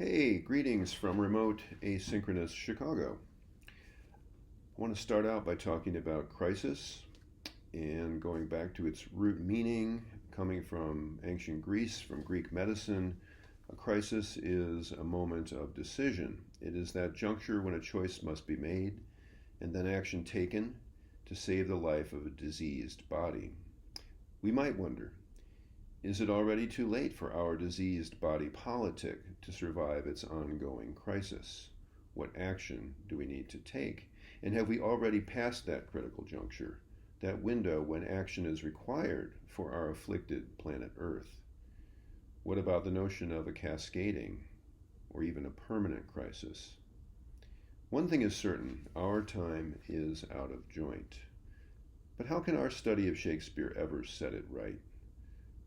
Hey, greetings from remote asynchronous Chicago. I want to start out by talking about crisis and going back to its root meaning, coming from ancient Greece, from Greek medicine. A crisis is a moment of decision. It is that juncture when a choice must be made and then action taken to save the life of a diseased body. We might wonder, is it already too late for our diseased body politic to survive its ongoing crisis? What action do we need to take? And have we already passed that critical juncture, that window when action is required for our afflicted planet Earth? What about the notion of a cascading or even a permanent crisis? One thing is certain, our time is out of joint. But how can our study of Shakespeare ever set it right?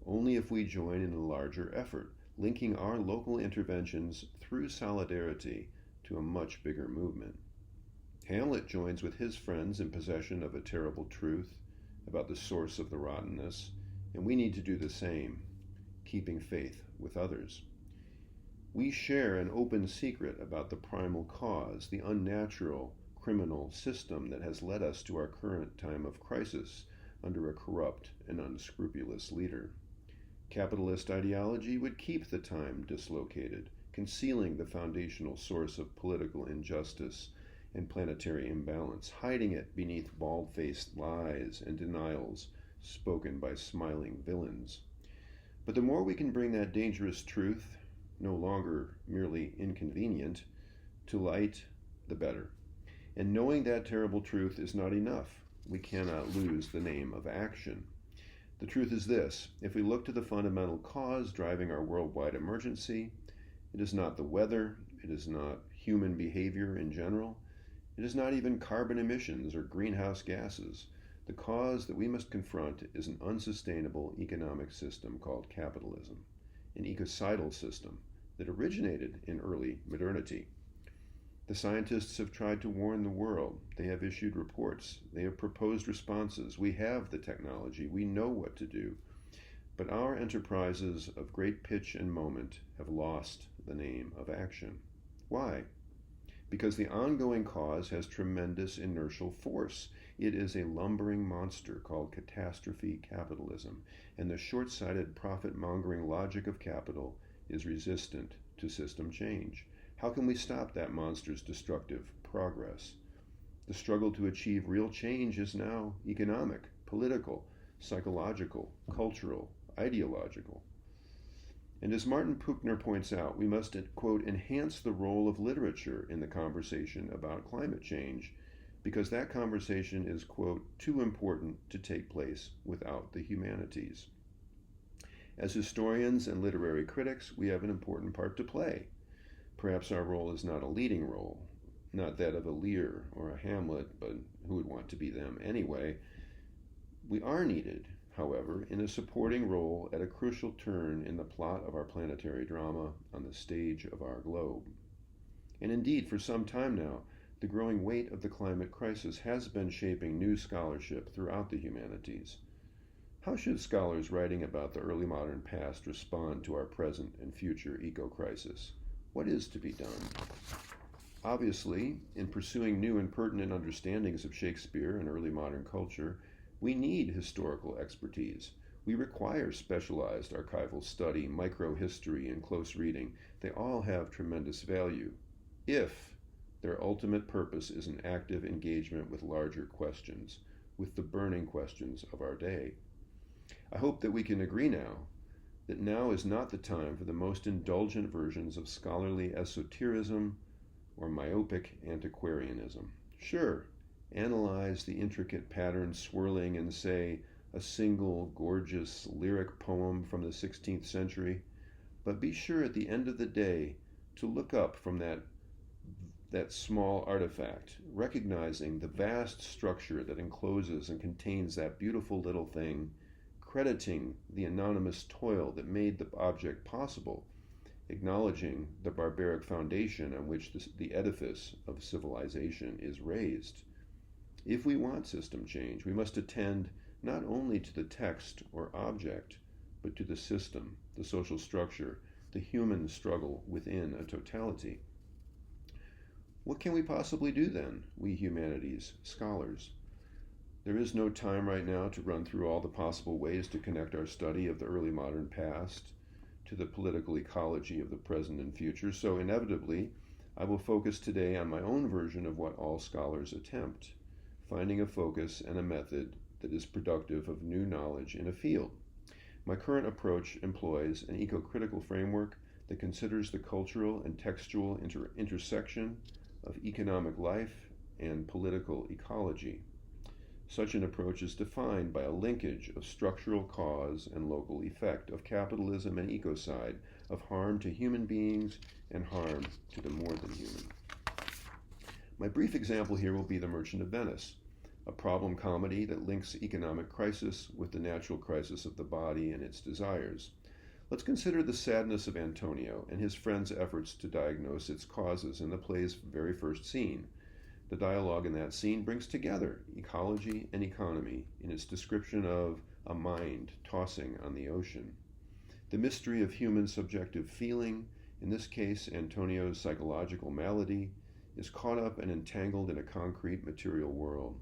Only if we join in a larger effort, linking our local interventions through solidarity to a much bigger movement. Hamlet joins with his friends in possession of a terrible truth about the source of the rottenness, and we need to do the same, keeping faith with others. We share an open secret about the primal cause, the unnatural criminal system that has led us to our current time of crisis under a corrupt and unscrupulous leader. Capitalist ideology would keep the time dislocated, concealing the foundational source of political injustice and planetary imbalance, hiding it beneath bald-faced lies and denials spoken by smiling villains. But the more we can bring that dangerous truth, no longer merely inconvenient, to light, the better. And knowing that terrible truth is not enough. We cannot lose the name of action. The truth is this: if we look to the fundamental cause driving our worldwide emergency, it is not the weather, it is not human behavior in general, it is not even carbon emissions or greenhouse gases. The cause that we must confront is an unsustainable economic system called capitalism, an ecocidal system that originated in early modernity. The scientists have tried to warn the world. They have issued reports. They have proposed responses. We have the technology. We know what to do. But our enterprises of great pitch and moment have lost the name of action. Why? Because the ongoing cause has tremendous inertial force. It is a lumbering monster called catastrophe capitalism, and the short-sighted profit-mongering logic of capital is resistant to system change. How can we stop that monster's destructive progress? The struggle to achieve real change is now economic, political, psychological, cultural, ideological. And as Martin Puchner points out, we must, quote, enhance the role of literature in the conversation about climate change, because that conversation is, quote, too important to take place without the humanities. As historians and literary critics, we have an important part to play. Perhaps our role is not a leading role, not that of a Lear or a Hamlet, but who would want to be them anyway? We are needed, however, in a supporting role at a crucial turn in the plot of our planetary drama on the stage of our globe. And indeed, for some time now, the growing weight of the climate crisis has been shaping new scholarship throughout the humanities. How should scholars writing about the early modern past respond to our present and future eco-crisis? What is to be done? Obviously, in pursuing new and pertinent understandings of Shakespeare and early modern culture, we need historical expertise. We require specialized archival study, microhistory, and close reading. They all have tremendous value, if their ultimate purpose is an active engagement with larger questions, with the burning questions of our day. I hope that we can agree that now is not the time for the most indulgent versions of scholarly esotericism or myopic antiquarianism. Sure, analyze the intricate patterns swirling in, say, a single gorgeous lyric poem from the 16th century, but be sure at the end of the day to look up from that small artifact, recognizing the vast structure that encloses and contains that beautiful little thing, crediting the anonymous toil that made the object possible, acknowledging the barbaric foundation on which the edifice of civilization is raised. If we want system change, we must attend not only to the text or object, but to the system, the social structure the human struggle within a totality. What can we possibly do then, we humanities scholars? There is no time right now to run through all the possible ways to connect our study of the early modern past to the political ecology of the present and future, so inevitably I will focus today on my own version of what all scholars attempt, finding a focus and a method that is productive of new knowledge in a field. My current approach employs an ecocritical framework that considers the cultural and textual intersection of economic life and political ecology. Such an approach is defined by a linkage of structural cause and local effect of capitalism and ecocide, of harm to human beings and harm to the more than human. My brief example here will be The Merchant of Venice, a problem comedy that links economic crisis with the natural crisis of the body and its desires. Let's consider the sadness of Antonio and his friend's efforts to diagnose its causes in the play's very first scene. The dialogue in that scene brings together ecology and economy in its description of a mind tossing on the ocean. The mystery of human subjective feeling, in this case Antonio's psychological malady, is caught up and entangled in a concrete material world.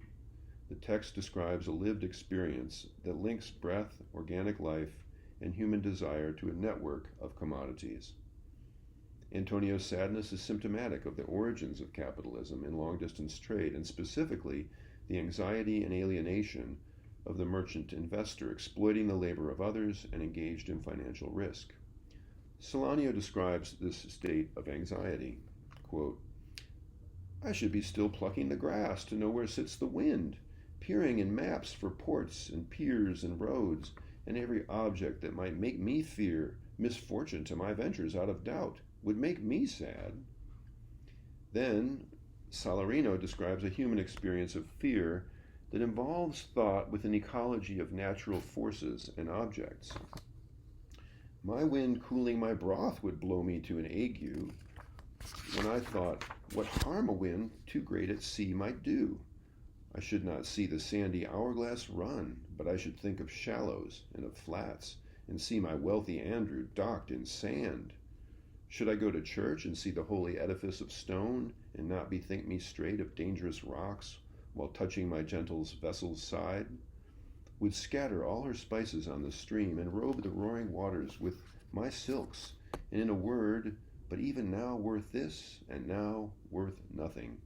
The text describes a lived experience that links breath, organic life, and human desire to a network of commodities. Antonio's sadness is symptomatic of the origins of capitalism in long-distance trade, and specifically the anxiety and alienation of the merchant investor exploiting the labor of others and engaged in financial risk. Solanio describes this state of anxiety. Quote, "I should be still plucking the grass to know where sits the wind, peering in maps for ports and piers and roads, and every object that might make me fear misfortune to my ventures out of doubt would make me sad." Then Salarino describes a human experience of fear that involves thought with an ecology of natural forces and objects. My wind cooling my broth would blow me to an ague, when I thought what harm a wind too great at sea might do. I should not see the sandy hourglass run, but I should think of shallows and of flats, and see my wealthy Andrew docked in sand. Should I go to church and see the holy edifice of stone, and not bethink me straight of dangerous rocks, while touching my gentle vessel's side? Would scatter all her spices on the stream, and robe the roaring waters with my silks, and in a word, but even now worth this, and now worth nothing.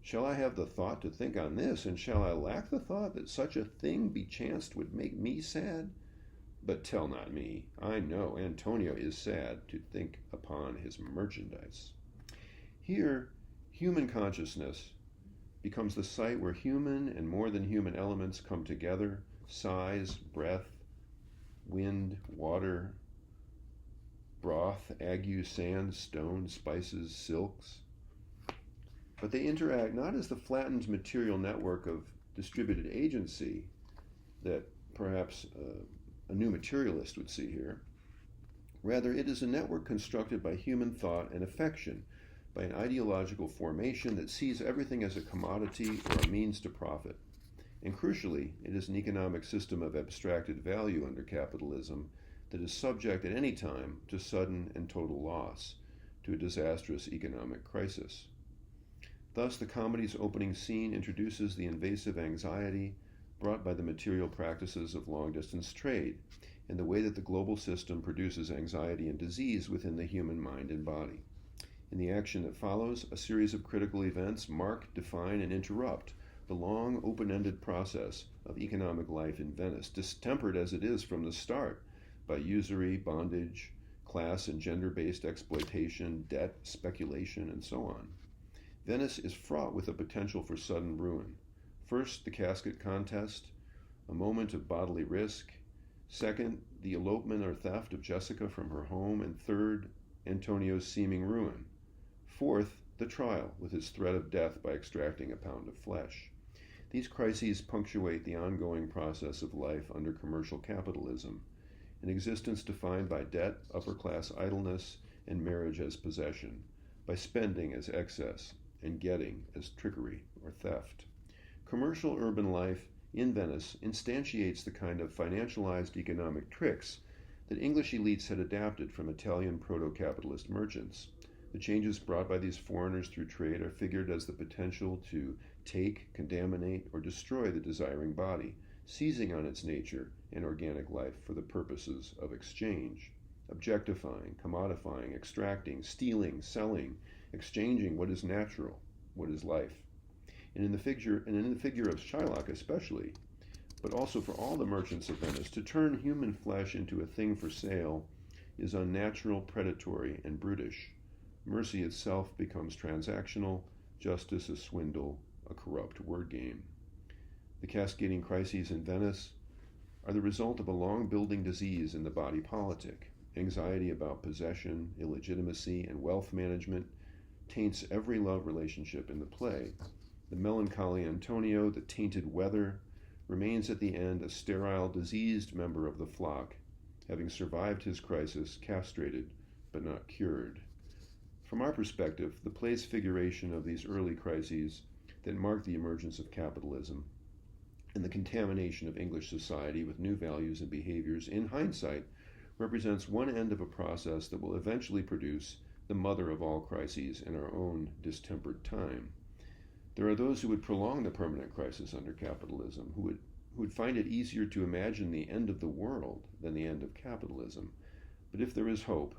Shall I have the thought to think on this, and shall I lack the thought that such a thing be chanced would make me sad? But tell not me, I know Antonio is sad to think upon his merchandise. Here, human consciousness becomes the site where human and more than human elements come together: size, breath, wind, water, broth, ague, sand, stone, spices, silks. But they interact not as the flattened material network of distributed agency that perhaps a new materialist would see here. Rather, it is a network constructed by human thought and affection, by an ideological formation that sees everything as a commodity or a means to profit. And crucially, it is an economic system of abstracted value under capitalism that is subject at any time to sudden and total loss, to a disastrous economic crisis. Thus, the comedy's opening scene introduces the invasive anxiety brought by the material practices of long-distance trade, and the way that the global system produces anxiety and disease within the human mind and body. In the action that follows, a series of critical events mark, define, and interrupt the long, open-ended process of economic life in Venice, distempered as it is from the start by usury, bondage, class and gender-based exploitation, debt, speculation, and so on. Venice is fraught with a potential for sudden ruin. First, the casket contest, a moment of bodily risk. Second, the elopement or theft of Jessica from her home. And third, Antonio's seeming ruin. Fourth, the trial, with his threat of death by extracting a pound of flesh. These crises punctuate the ongoing process of life under commercial capitalism, an existence defined by debt, upper-class idleness, and marriage as possession, by spending as excess, and getting as trickery or theft. Commercial urban life in Venice instantiates the kind of financialized economic tricks that English elites had adapted from Italian proto-capitalist merchants. The changes brought by these foreigners through trade are figured as the potential to take, contaminate, or destroy the desiring body, seizing on its nature and organic life for the purposes of exchange, objectifying, commodifying, extracting, stealing, selling, exchanging what is natural, what is life. And in the figure of Shylock especially, but also for all the merchants of Venice, to turn human flesh into a thing for sale is unnatural, predatory, and brutish. Mercy itself becomes transactional, justice a swindle, a corrupt word game. The cascading crises in Venice are the result of a long-building disease in the body politic. Anxiety about possession, illegitimacy, and wealth management taints every love relationship in the play. The melancholy Antonio, the tainted weather, remains at the end a sterile, diseased member of the flock, having survived his crisis, castrated but not cured. From our perspective, the play's figuration of these early crises that marked the emergence of capitalism and the contamination of English society with new values and behaviors, in hindsight, represents one end of a process that will eventually produce the mother of all crises in our own distempered time. There are those who would prolong the permanent crisis under capitalism, who would find it easier to imagine the end of the world than the end of capitalism. But if there is hope,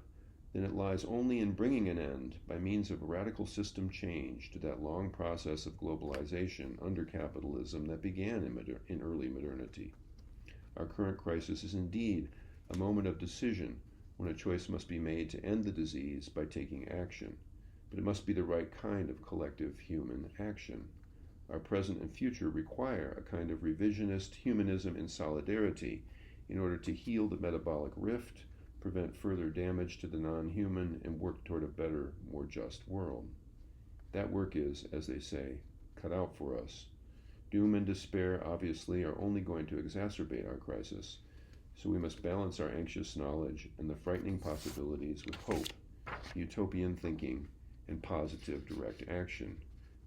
then it lies only in bringing an end, by means of radical system change, to that long process of globalization under capitalism that began in early modernity. Our current crisis is indeed a moment of decision, when a choice must be made to end the disease by taking action. But it must be the right kind of collective human action. Our present and future require a kind of revisionist humanism in solidarity in order to heal the metabolic rift, prevent further damage to the non-human, and work toward a better, more just world. That work is, as they say, cut out for us. Doom and despair, obviously, are only going to exacerbate our crisis, so we must balance our anxious knowledge and the frightening possibilities with hope, utopian thinking, and positive direct action,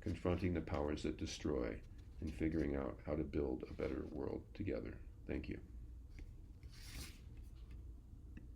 confronting the powers that destroy and figuring out how to build a better world together. Thank you.